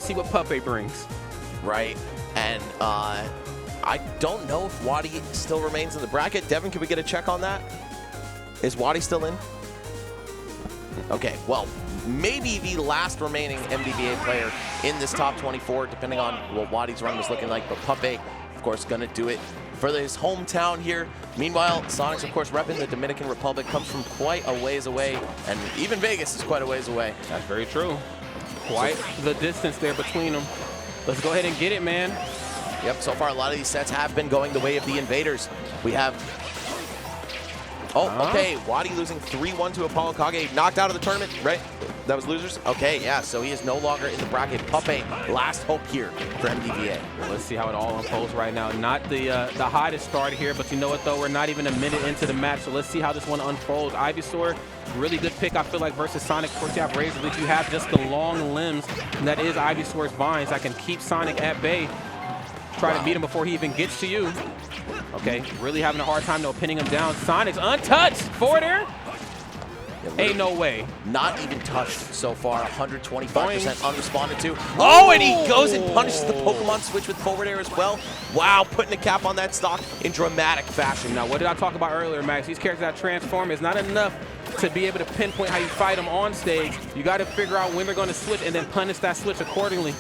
see what Puppeh brings. Right, and I don't know if Wadi still remains in the bracket. Devin, can we get a check on that? Is Wadi still in? Okay, well, maybe the last remaining MDBA player in this top 24, depending on what Wadi's run was looking like. But Puppeh, of course, going to do it for his hometown here. Meanwhile, Sonix, of course, repping the Dominican Republic, comes from quite a ways away, and even Vegas is quite a ways away. That's very true. Quite the distance there between them. Let's go ahead and get it, man. Yep, so far a lot of these sets have been going the way of the invaders. We have... Oh, okay, Wadi losing 3-1 to Apollo Kage, knocked out of the tournament, right? That was losers? Okay, yeah, so he is no longer in the bracket. Puppeh, last hope here for MDBA. Let's see how it all unfolds right now. Not the hottest start here, but you know what, though? We're not even a minute into the match, so let's see how this one unfolds. Ivysaur, really good pick, I feel like, versus Sonic. Of course, you have Razor Leaf. You have just the long limbs, and that is Ivysaur's vines that can keep Sonic at bay. Try to beat him before he even gets to you. Okay, really having a hard time, though, pinning him down. Sonic's untouched. Forward air? Ain't no way. Not even touched so far. 125% unresponded to. Oh, and he goes and punishes the Pokemon switch with forward air as well. Wow, putting a cap on that stock in dramatic fashion. Now, what did I talk about earlier, Max? These characters that transform is not enough to be able to pinpoint how you fight them on stage. You got to figure out when they're going to switch and then punish that switch accordingly.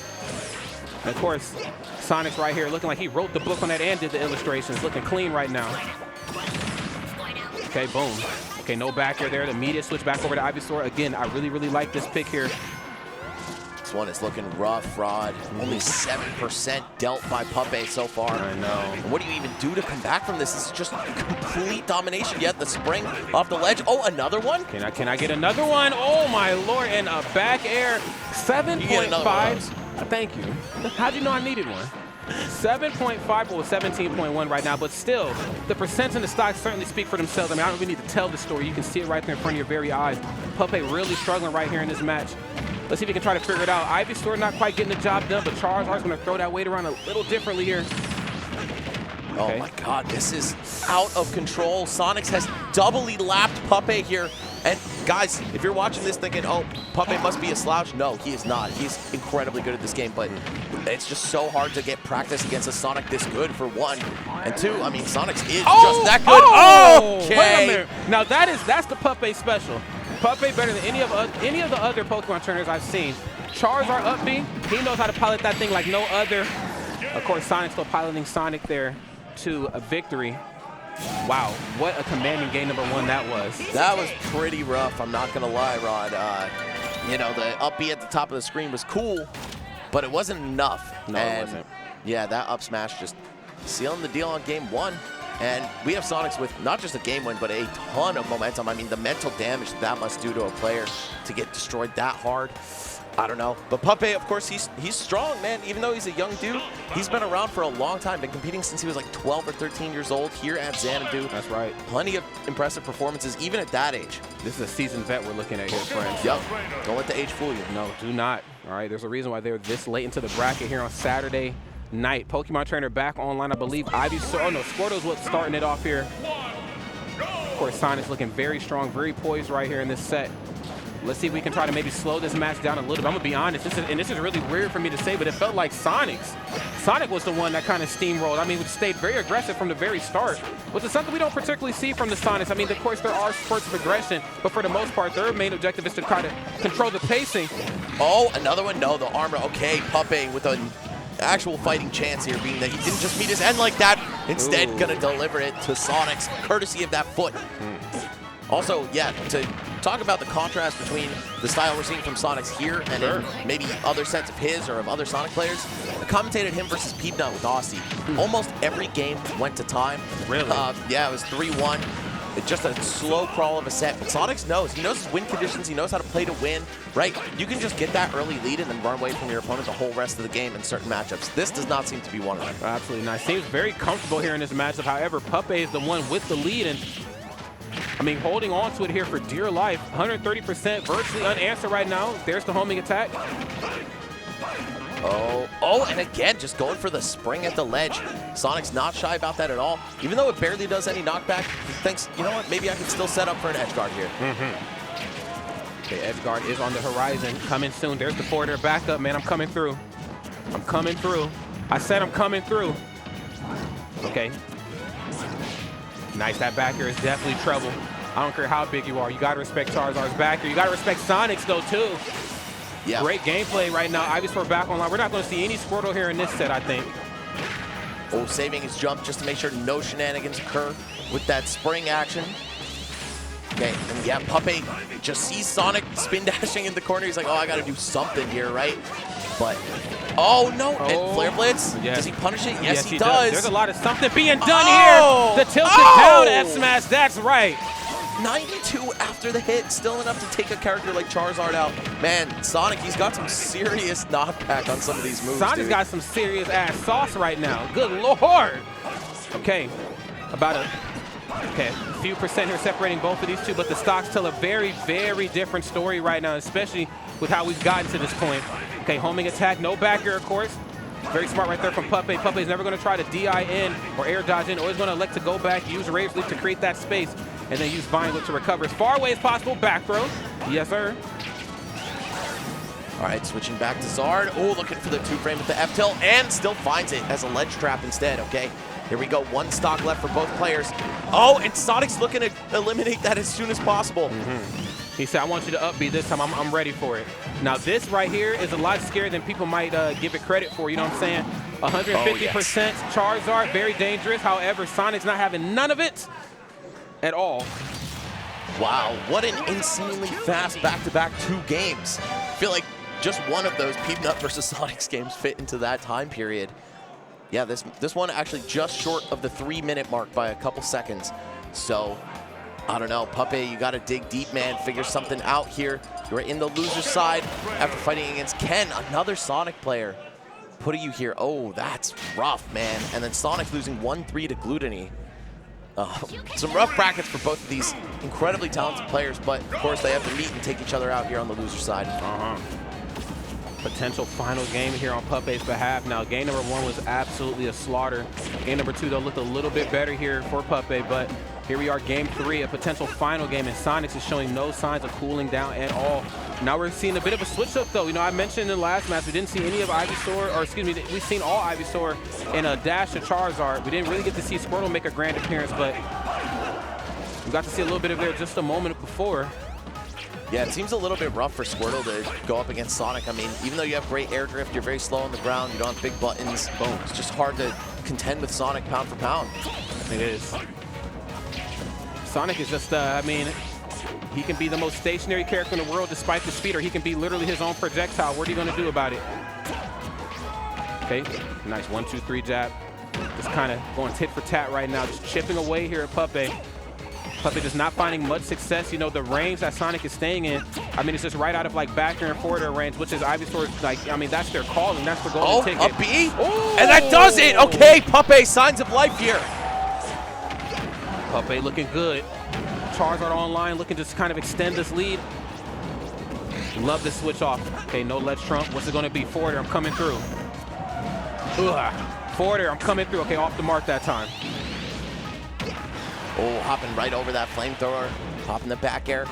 And of course, Sonic's right here looking like he wrote the book on that and did the illustrations. Looking clean right now. Okay, boom. Okay, no back air there. The immediate switch back over to Ivysaur. Again, I really, really like this pick here. This one is looking rough, Rod. Only 7% dealt by Puppeh so far. I know. And what do you even do to come back from this? This is just complete domination. Yet the spring off the ledge. Oh, another one? Can I get another one? Oh, my Lord. And a back air. 7.5. Thank you. How'd you know I needed one? 7.5 or 17.1 right now, but still, the percents in the stock certainly speak for themselves. I mean, I don't really need to tell the story. You can see it right there in front of your very eyes. Puppeh really struggling right here in this match. Let's see if we can try to figure it out. Ivysaur not quite getting the job done, but Charizard's going to throw that weight around a little differently here. Okay. Oh my God, this is out of control. Sonix has doubly lapped Puppeh here. And guys, if you're watching this thinking, oh, Puppeh must be a slouch, no, he is not. He's incredibly good at this game, but it's just so hard to get practice against a Sonic this good, for one. And two, I mean, Sonix is just that good. Okay. Wait a minute. Now that's the Puppeh special. Puppeh better than any of the other Pokemon trainers I've seen. Charizard up B, he knows how to pilot that thing like no other. Of course, Sonic's still piloting Sonic there to a victory. Wow, what a commanding game number one that was. That was pretty rough, I'm not gonna lie, Rod. You know, the up B at the top of the screen was cool, but it wasn't enough. No, it wasn't. Yeah, that up smash just sealing the deal on game one. And we have Sonix with not just a game win, but a ton of momentum. I mean, the mental damage that must do to a player to get destroyed that hard. I don't know. But Puppeh, of course, he's strong, man. Even though he's a young dude, he's been around for a long time. Been competing since he was like 12 or 13 years old here at Xanadu. That's right. Plenty of impressive performances, even at that age. This is a seasoned vet we're looking at here, friends. Yep. Don't let the age fool you. No, do not. All right, there's a reason why they're this late into the bracket here on Saturday night. Pokemon Trainer back online, I believe. Ivysaur, oh no, Squirtle's what's starting it off here. Of course, Sonic's looking very strong, very poised right here in this set. Let's see if we can try to maybe slow this match down a little bit. I'm going to be honest, this is really weird for me to say, but it felt like Sonic was the one that kind of steamrolled. I mean, we stayed very aggressive from the very start, which is something we don't particularly see from the Sonics. I mean, of course, there are spurts of aggression, but for the most part, their main objective is to try to control the pacing. Oh, another one? No, the armor. Okay, Puppeh with an actual fighting chance here, being that he didn't just meet his end like that. Instead, going to deliver it to Sonix, courtesy of that foot. Also, yeah, to talk about the contrast between the style we're seeing from Sonix here and in maybe other sets of his or of other Sonic players, I commentated him versus Peepnut with Aussie. Almost every game went to time. Really? Yeah, it was 3-1. It's just a slow crawl of a set. But Sonix knows. He knows his win conditions. He knows how to play to win, right? You can just get that early lead and then run away from your opponent the whole rest of the game in certain matchups. This does not seem to be one of them. Absolutely not. Seems very comfortable here in this matchup. However, Puppeh is the one with the lead, and I mean, holding on to it here for dear life. 130%, virtually unanswered right now. There's the homing attack. Oh, and again, just going for the spring at the ledge. Sonic's not shy about that at all. Even though it barely does any knockback, he thinks, you know what, maybe I can still set up for an edge guard here. Okay, edge guard is on the horizon, coming soon. There's the forwarder backup, man, I'm coming through. I'm coming through. I said I'm coming through. Okay. Nice, that back air is definitely trouble. I don't care how big you are. You gotta respect Charizard's back air. You gotta respect Sonix though too. Yeah. Great gameplay right now. Ivysaur back online. We're not gonna see any Squirtle here in this set, I think. Oh, saving his jump just to make sure no shenanigans occur with that spring action. Okay, and yeah, Puppeh just sees Sonic spin dashing in the corner. He's like, oh, I gotta do something here, right? But, oh no, and Flare Blitz, does he punish it? Yes, he does. There's a lot of something being done here. The tilted down F smash, that's right. 92 after the hit, still enough to take a character like Charizard out. Man, Sonic, he's got some serious knockback on some of these moves, Sonic's got some serious ass sauce right now. Good Lord. Okay, about a few percent here separating both of these two, but the stocks tell a very, very different story right now, especially with how we've gotten to this point. Okay, homing attack, no back air, of course. Very smart right there from Puppeh. Puppeh's never going to try to DI in or air dodge in. Always going to elect to go back, use Rage Leaf to create that space, and then use Vine Whip to recover as far away as possible. Back throw. Yes, sir. All right, switching back to Zard. Oh, looking for the 2-frame with the F-tilt, and still finds it as a ledge trap instead, okay? Here we go, one stock left for both players. Oh, and Sonic's looking to eliminate that as soon as possible. He said, I want you to up B this time. I'm ready for it. Now, this right here is a lot scarier than people might give it credit for. You know what I'm saying? 150% Charizard, very dangerous. However, Sonic's not having none of it at all. Wow, what an insanely fast back-to-back 2 games. I feel like just one of those Peanut versus Sonic's games fit into that time period. Yeah, this one actually just short of the 3-minute mark by a couple seconds. So, I don't know, Puppeh, you gotta dig deep, man, figure something out here. You're in the loser side after fighting against Ken, another Sonic player. Putting you here, oh, that's rough, man. And then Sonic losing 1-3 to Gluttony. Some rough brackets for both of these incredibly talented players, but of course they have to meet and take each other out here on the loser side. Potential final game here on Puppeh's behalf. Now, game number 1 was absolutely a slaughter. Game number 2, though, looked a little bit better here for Puppeh, but here we are, game 3, a potential final game, and Sonix is showing no signs of cooling down at all. Now we're seeing a bit of a switch up, though. You know, I mentioned in the last match, we didn't see any of Ivysaur, or excuse me, we've seen all Ivysaur in a dash to Charizard. We didn't really get to see Squirtle make a grand appearance, but we got to see a little bit of it just a moment before. Yeah, it seems a little bit rough for Squirtle to go up against Sonic. I mean, even though you have great air drift, you're very slow on the ground, you don't have big buttons, boom. It's just hard to contend with Sonic pound for pound. It is. Sonic is just, I mean, he can be the most stationary character in the world despite the speed, or he can be literally his own projectile. What are you going to do about it? Okay, nice 1-2-3 jab. Just kind of going tit for tat right now, just chipping away here at Puppeh. Puppeh just not finding much success. You know, the range that Sonic is staying in, I mean, it's just right out of like back air and forward air range, which is Ivysaur's, like, I mean, that's their calling. That's the golden ticket. A B? Ooh. And that does it! Okay, Puppeh, signs of life here. Puppeh looking good. Charizard online looking to just kind of extend this lead. Love this switch off. Okay, no ledge trump. What's it going to be? Forward air, I'm coming through. Forward air, I'm coming through. Okay, off the mark that time. Oh, hopping right over that flamethrower. Popping the back air.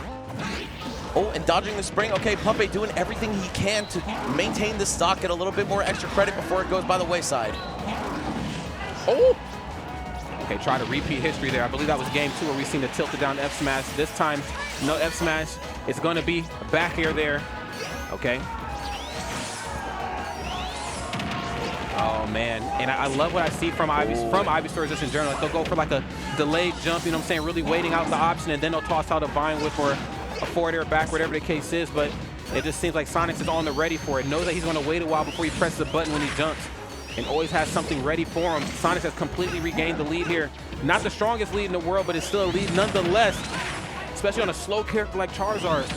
Oh, and dodging the spring. Okay, Puppeh doing everything he can to maintain the stock, get a little bit more extra credit before it goes by the wayside. Oh! Okay, try to repeat history there. I believe that was game 2 where we've seen the tilted down F smash. This time, no F smash. It's going to be a back air there. Okay. Oh, man. And I love what I see from Ivysaur just in general. Like, they'll go for like a delayed jump, you know what I'm saying, really waiting out the option, and then they'll toss out a Vine Whip or a forward air back, whatever the case is. But it just seems like Sonix is on the ready for it. Knows that he's going to wait a while before he presses the button when he jumps, and always has something ready for him. Sonix has completely regained the lead here. Not the strongest lead in the world, but it's still a lead nonetheless, especially on a slow character like Charizard.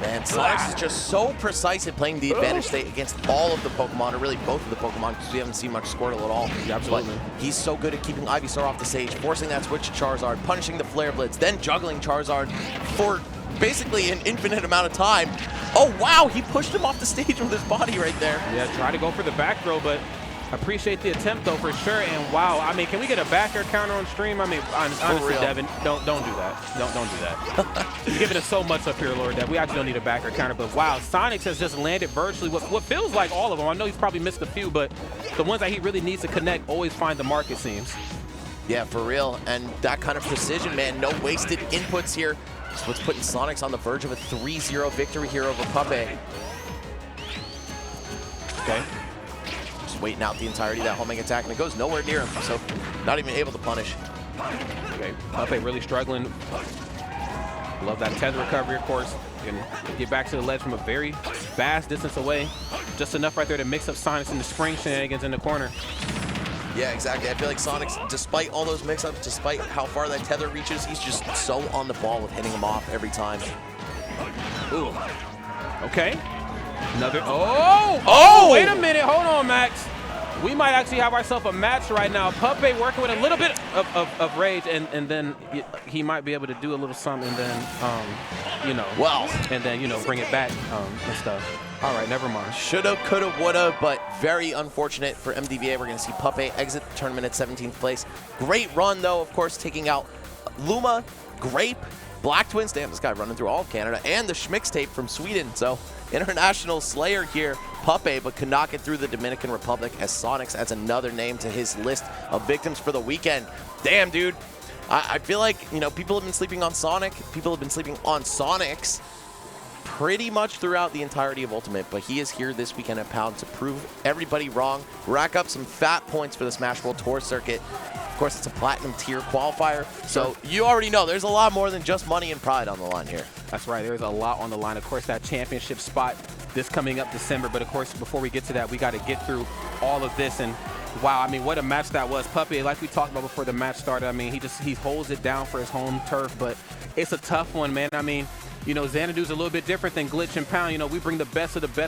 Man, Sonix is just so precise at playing the advantage state against all of the Pokemon, or really both of the Pokemon, because we haven't seen much Squirtle at all. Yeah, absolutely. But he's so good at keeping Ivysaur off the stage, forcing that switch to Charizard, punishing the Flare Blitz, then juggling Charizard for basically an infinite amount of time. Oh, wow, he pushed him off the stage with his body right there. Yeah, try to go for the back throw, but Appreciate the attempt though for sure. And wow, I mean, can we get a back air counter on stream? I mean, honestly, Devin, don't do that. Don't do that. You're giving us so much up here, Lord, that we actually don't need a back air counter. But wow, Sonix has just landed virtually what feels like all of them. I know he's probably missed a few, but the ones that he really needs to connect always find the mark, it seems. Yeah, for real. And that kind of precision, man. No wasted inputs here. That's what's putting Sonix on the verge of a 3-0 victory here over Puppeh. Okay. Just waiting out the entirety of that homing attack, and it goes nowhere near him, so not even able to punish. Okay, Puppeh really struggling. Love that tether recovery, of course. Can get back to the ledge from a very vast distance away. Just enough right there to mix up Sonix and the spring shenanigans in the corner. Yeah, exactly. I feel like Sonix, despite all those mix-ups, despite how far that tether reaches, he's just so on the ball with hitting him off every time. Ooh. Okay. Another. Oh, wait a minute. Hold on, Max. We might actually have ourselves a match right now. Puppeh working with a little bit of rage, and then he might be able to do a little something, and then, you know. Well. And then, you know, bring it back and stuff. All right, never mind. Shoulda, coulda, woulda, but very unfortunate for MDVA. We're going to see Puppeh exit the tournament at 17th place. Great run, though, of course, taking out Luma, Grape, Black Twins. Damn, this guy running through all of Canada. And the Schmix tape from Sweden. So, international slayer here, Puppeh, but could not get through the Dominican Republic as Sonix adds another name to his list of victims for the weekend. Damn, dude. I feel like, you know, people have been sleeping on Sonic. People have been sleeping on Sonix pretty much throughout the entirety of Ultimate, but he is here this weekend at Pound to prove everybody wrong, rack up some fat points for the Smash World Tour circuit. Of course, it's a Platinum tier qualifier, so you already know there's a lot more than just money and pride on the line here. That's right. There's a lot on the line. Of course, that championship spot this coming up December, but of course, before we get to that, we got to get through all of this. And wow, I mean, what a match that was. Puppeh, like we talked about before the match started, I mean, he holds it down for his home turf, but it's a tough one, man. I mean, you know, Xanadu's a little bit different than Glitch and Pound. You know, we bring the best of the best